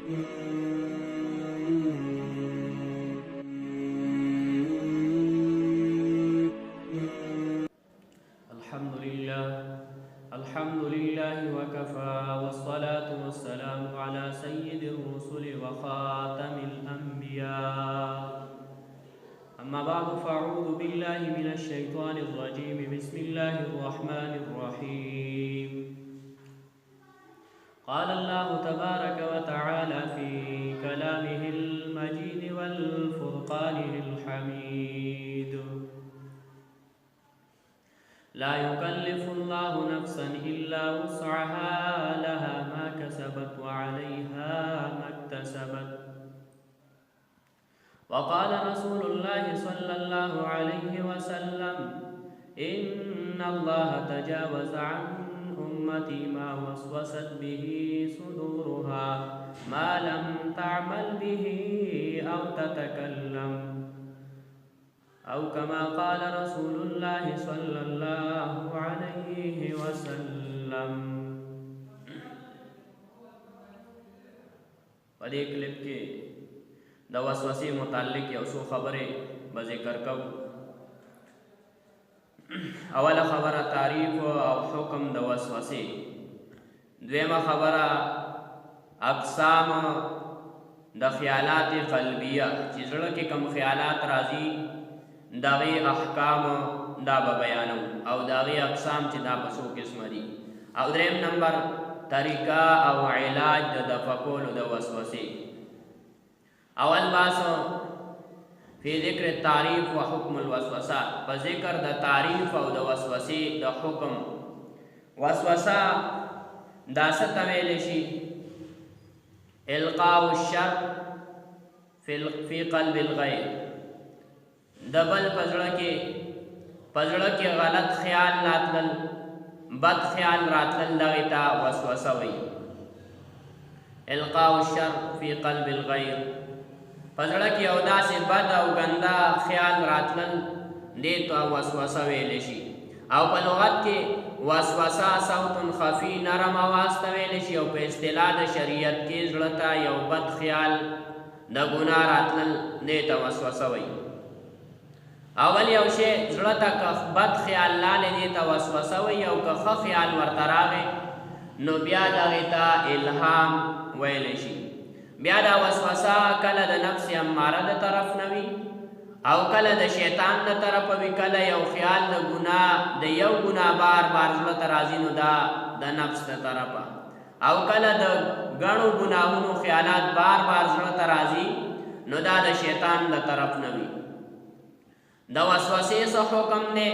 الحمد لله وكفى والصلاة والسلام على سيد الرسل وخاتم الأنبياء أما بعد فأعوذ بالله من الشيطان الرجيم بسم الله الرحمن الرحيم قال الله تبارك وتعالى في كلامه المجيد والفرقان الحميد لا يكلف الله نفسا إلا وسعها لها ما كسبت وعليها ما اكتسبت وقال رسول الله صلى الله عليه وسلم إن الله تجاوز عن أمتي ما وسوست به صدورها ما لم تعمل به أو تتكلم أو كما قال رسول الله صلى الله عليه وسلم. په دې کلیپ کې د وسوسې متعلق یو څو خبرې به ذکر کوو. اوله خبره تعریف او حکم د وسوسې. دویمه خبره اقسام د خیالات قلبیه چې زړه کې کوم خیالات راځي داغی احکام دا بیانو او داغی اقسام چې دا په څو قسمه دي. او دریم نمبر طریقه او علاج د دفع کولو د وسوسې. اول باسو فی ذکر تعریف و حکم الوسوسه، په ذکر د تعریف او د وسوسې د حکم. وسوسه دا څه ته ویلی شي؟ القاء الشر فی قلب الغیر، د بل پزړه کې غلط خیال راتلل، بد خیال راتلل، دغې ته وسوسه وایي. القاء الشر فی قلب الغیر، پزړه کې یو داسې بد او ګنده خیال راتلل، دې ته وسوسه ویلی شي. او په لغت کې وسوسه صوت خفي نرم اواز ته ویلی شي، او په اصطلاح د شریعت کې زړه ته یو بد خیال د ګناه راتلل، دې ته وسوسه وایي. اول یو شی زړه ته که بد خیال لالی دې ته وسوسه وایي، او که ښه خیال ورته راغی نو بیا دغې ته الهام ویلی شي. بیا دا وسوسه کله د نفس اماره د طرف نه وي او کله د شیطان د طرفه وي. کله یو خیال د ګناه د یو ګناه بار بار زړه ته راځي نو دا د نفس د طرفه، او کله د ګڼو ګناهونو خیالات بار بار زړه ته راځي نو دا د شیطان د طرف نه وي. د وسوسې څه حکم دی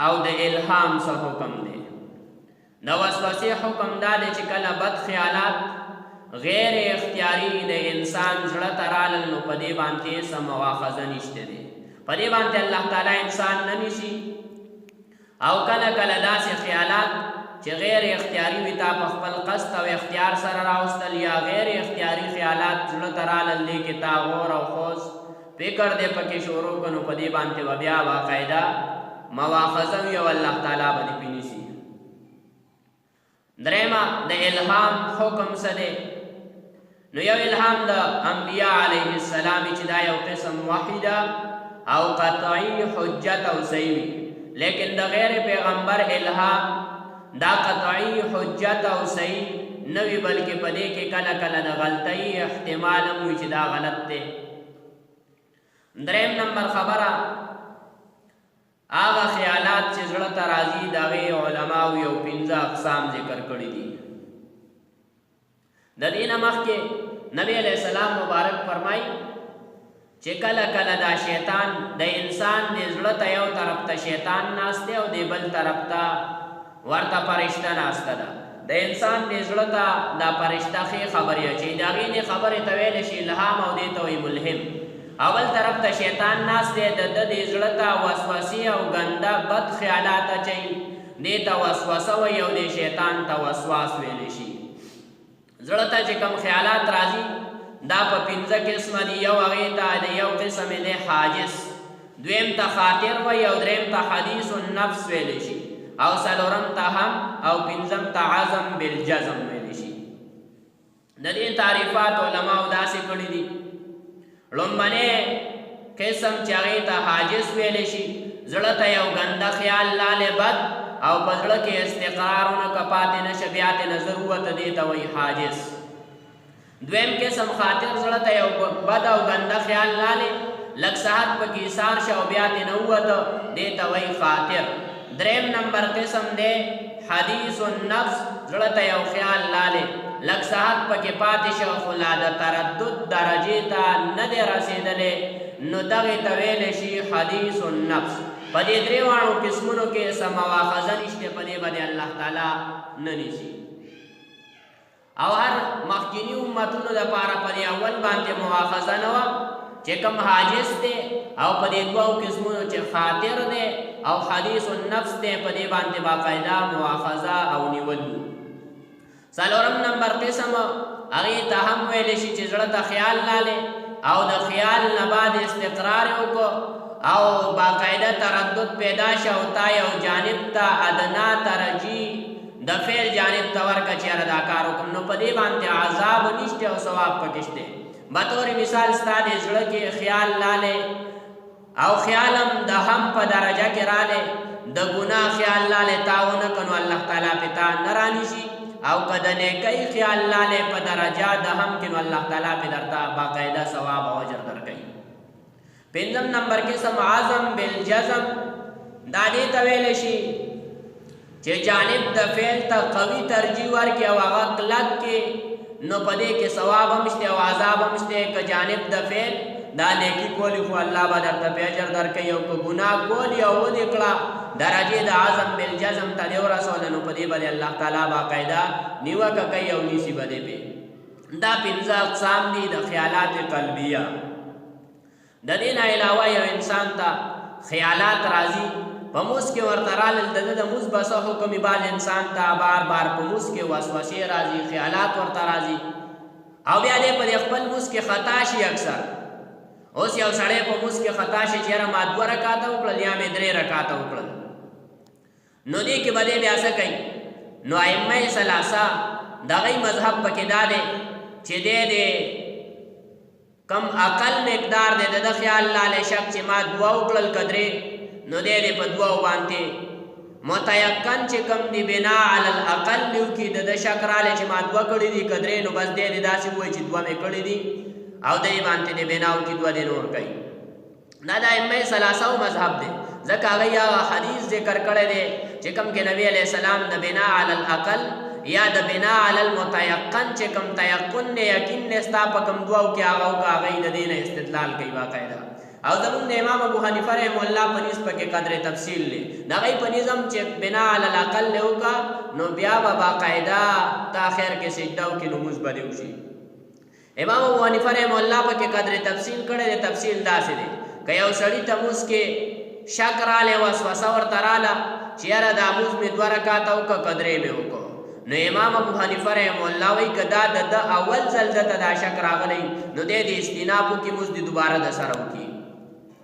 او د الهام څه حکم دی؟ د وسوسې حکم دا دی چې کله بد خیالات غیر اختیاري د انسان زړه ته رالل نو په دې باندې څه مواخذه نشته دی، په دې باندې الله تعالی انسان نه نیسي. او کله کله داسې خیالات چې غیر اختیاري وي، تا په خپل قصد او اختیار سره راوستل، یا غیر اختیاري خیالات زړه ته رالل، دې کې تا غور او خوض فکر دې پکې شروع کړو، په دې باندې به بیا باقاعده مواخذه وي او الله تعالی به دې پې نیسي. درېیمه د الهام حکم څه دی؟ نو یو الهام د انبیاء علیه السلام چې دا یو قسم وحی ده او قطعی حجت او صحیح وي، لیکن د غیر پیغمبر الهام دا قطعی حجت او صحیح نه وي، بلکې په دې کې کله کله د غلطۍ احتمال هم وي چې دا غلط دی. دریم نمبر خبره هغه خیالات چې زړه ته راځي د هغې علماو یو 15 اقسام ذکر کړي دي. د دې نه مخکې نبی علیہ السلام مبارک فرمایي چې کله کله دا شیطان د انسان د زړه ته یو طرف ته شیطان ناست دی او د بل طرف ته ورته فرشته ناسته ده. د انسان د زړه ته دا فرشته ښې خبرې اچوي، د هغې دې خبرې ته ویلی شي الهام او دې ته وایي ملهم. اول طرف ته شیطان ناست دی، د ده د زړه ته وسوسې او ګنده بد خیالات اچوي، دې ته وسوسه وایي او دې شیطان ته وسواس ویلی شي. زړه ته چې کوم خیالات راځي دا په 15 قسمه دي. یو هغې ته د یو قسم یې دی حاجس، دویم ته خاطر وایي، او دریم ته حدیث النفس ویلی شي، او څلورم ته هم او پنځم ته عزم بالجزم ویلی شي. د دې تعریفات علماو داسې کړي دي. لومبنی قسم چې هغې ته حاجز ویلی شي، زړه ته یو ګنده خیال لالی بد او په زړه کې استقرار ونه که پاتې نشه، بیا ترې نظر ووته، دې ته وایي حاجز. دویم قسم خاطر، زړه ته یو بد او ګنده خیال لالی، لږ صحت پکې ایثار شه او بیا ترې نه ووته، دې ته وایي خاطر. دریم نمبر قسم دی حدیث النفس، زړه ته یو خیال لالی، لږ صحت پکې پاتې شه خو لا د تردد درجې ته نه دی رسېدلی، نو دغې ته ویلی شي حدیث النفس. په دې درې واړو قسمونو کې څه مواخذه نشته، په دې باندې الله تعالی نه نیسي. او هر مخکیني امتونو دپاره په دې اول باندې مواخذه نه وه چې کوم حاجز دی، او په دې دوو قسمونو چې خاطر دی او حدیث النفس دی، په دې باندې باقاعده مواخذه او نیول وو. څلورم نمبر قسم، هغې ته هم ویلی شي چې زړه ته خیال لالی او د خیال نه بعد استقرار یې وکړو او باقاعده تردد پیدا شه او تا یو جانب ته ادنا ترجیح د فعل جانب ته ورکړه چې یاره دا کار وکړم، نو په دې باندې عذاب نشته او ثواب پکې شته. بطور مثال ستا د زړه کې خیال لالی او خیال هم د هم په درجه کې رالی، د ګناه خیال لالی تا ونه کړه نو الله تعالی پې تا نه رانیسي، او که د نیکۍ خیال لالی په درجه د هم کې نو الله تعالی پې درته باقاعده ثواب او اجر درکوي. پنځم نمبر قسم عزم بالجزم، دا دې ته ویلی شي چې جانب د فعل ته قوي ترجیح ورکړي او هغه کلک کې، نو په دې کې ثواب هم شته او عذاب هم شته. که جانب د فعل دا نیکي کولی خو الله به درته پې اجر درکوي، او که ګناه کولی او ودې کړه درجې د عزم بالجزم ته دې ورسوله، نو په دې باندې الله تعالی باقاعده نیوکه کوي او نیسي به دې پې. دا پنځه اقسام دي د خیالات قلبیه. د دې نه علاوه یو انسان ته خیالات راځي، په موس کې ورته رالل، د ده د موس به څه حکم بعض انسان ته بار بار په موس کې وسوسې راځي، خیالات ورته راځي، او بیا دې په خپل موس کې خطا شي. اکثر اوس یو سړی په موس کې خطا شي چې یاره ما 2 رکعاته وکړل یا مې 3 رکعاته وکړل، نو دې کې به دې بیا څه کوي؟ نو ائمه ثلاثه د هغوی مذهب پکې دا دی چې دې کم اقل مقدار دی د ده خیال لالی شک چې ما 2 وکړل که 3، نو دې په 2 باندې متیقن چې کم دی بنا علی الاقل وکړي، د ده شک رالی چې ما 2 کړي دي که 3، نو بس دې داسې ووایي چې 2 مې کړي دي او دې باندې دې بنا وکړي 2 دې نور کوي. دا د ائمه ثلاثه مذهب دی، ځکه هغوی هغه حدیث ذکر کړی دی چې کوم کې نبی علیه السلام د بنا علی الاقل یا د بنا علی المتیقن چې کوم تیقن نه یقین نه ستا په کوم 2 کې هغه وکړه، هغوی د دې نه استدلال کوي باقاعده. او زمونږ د امام ابو حنیفه رحمه الله په نسبت کې قدر تفصیل دی، د هغوی په نظم چې بنا علی الاقل نه وکړه نو بیا به باقاعده تا آخر کې سجده وکړي نو لمونځ به دې وشي. امام ابو حنیفه رحمه الله په کې قدر تفصیل کړی دی. تفصیل داسې دی که یو سړي ته لمونځ کې شک رالی، وسوسه ورته راله چې یاره دا لمونځ مې 2 رکعاته وکړه که 3 مې وکړه، نو امام ابو حنیفه رحمه الله وایي که دا د اول ځل دته دا شک راغلی نو دې د استیناب وکړي، لمونځ دې دوباره د سره وکړي.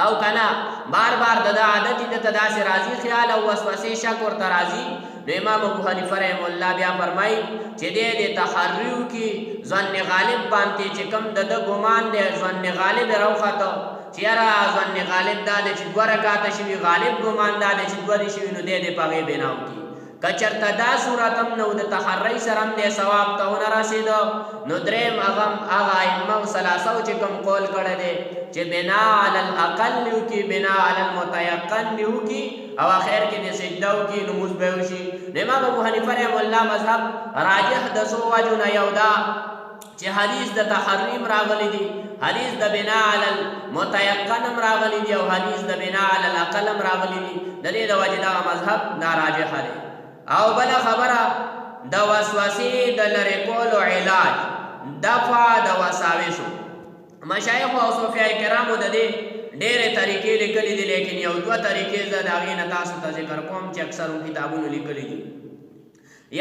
او کنه بار بار د عادت دته داسې راځي خیال او وسوسې شک ورته راځي، نو امام ابو حنیفه رحمه الله بیا فرمایي چې دې د تحری وکړي ظن غالب باندې چې کوم د ګمان دی ظن غالب راوخته چې یاره ظن غالب دا دی چې 2 رکعاته شوي، غالب ګمان دا دی چې 2 دې شوي، نو دې په هغې بنا وکړي. که چېرته دا صورت هم نه و د تحری سره هم دې ثواب ته ونه رسېده، نو دریم هغه ائمه ثلاثه چې کوم قول کړی دی چې بنا علی الاقل وکړي، بنا علی المتیقن وکړي او اخر کې دې سجده وکړي نو لمونځ به وشي. د امام ابو حنیفه رحمه الله مذهب راجح د څو وجو نه یو دا چې حدیث د تحریم راغلی دی، حدیث د بنا علی المتیقن هم راغلی دی او حدیث د بنا علی الاقل هم راغلی دی، د دې د وجې دغه مذهب ناراجحه دی. او بله خبره د وسوسې د لرې کولو علاج دفع د وساوسو. مشایخو او صوفیای کرامو د دې ډېرې طریقې لیکلي دي، لیکن یو 2 طریقې زه د هغې نه تاسو ته ذکر کوم چې اکثرو کتابونو لیکلي دي.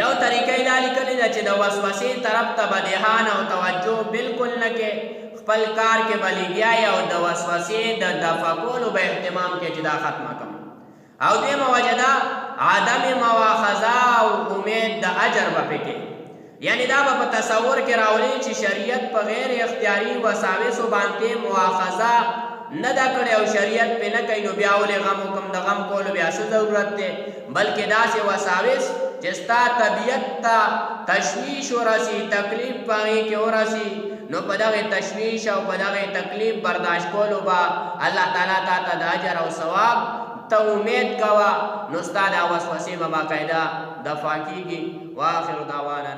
یو طریقه یې دا لیکلې ده چې د وسوسې طرف ته به دهان او توجه بالکل نه کې، خپل کار کې به لګیا یې او د وسوسې د دفع کولو به اهتمام کې چې دا ختمه کړم. او دویمه وجه ده عدم مواخذه او امید د اجر به پکې. یعنی دا به په تصور کې راولي چې شریعت په غیر اختیاري وساوسو باندې مؤاخذه نه دا کړی او شریعت پې نه کوي نو بیا ولې غم وکم د غم کولو بیا څه ضرورت دی بلکې داسې وساوس چې ستا طبیعت ته تشویش ورسي تکلیف په هغې کې ورسي نو په دغې تشویش او په دغې تکلیف برداشت کولو به الله تعالی تا ته د اجر او ثواب ته امید کوه نو ستا دا وسوسې به باقاعده دفع کېږي. واخر دعوانا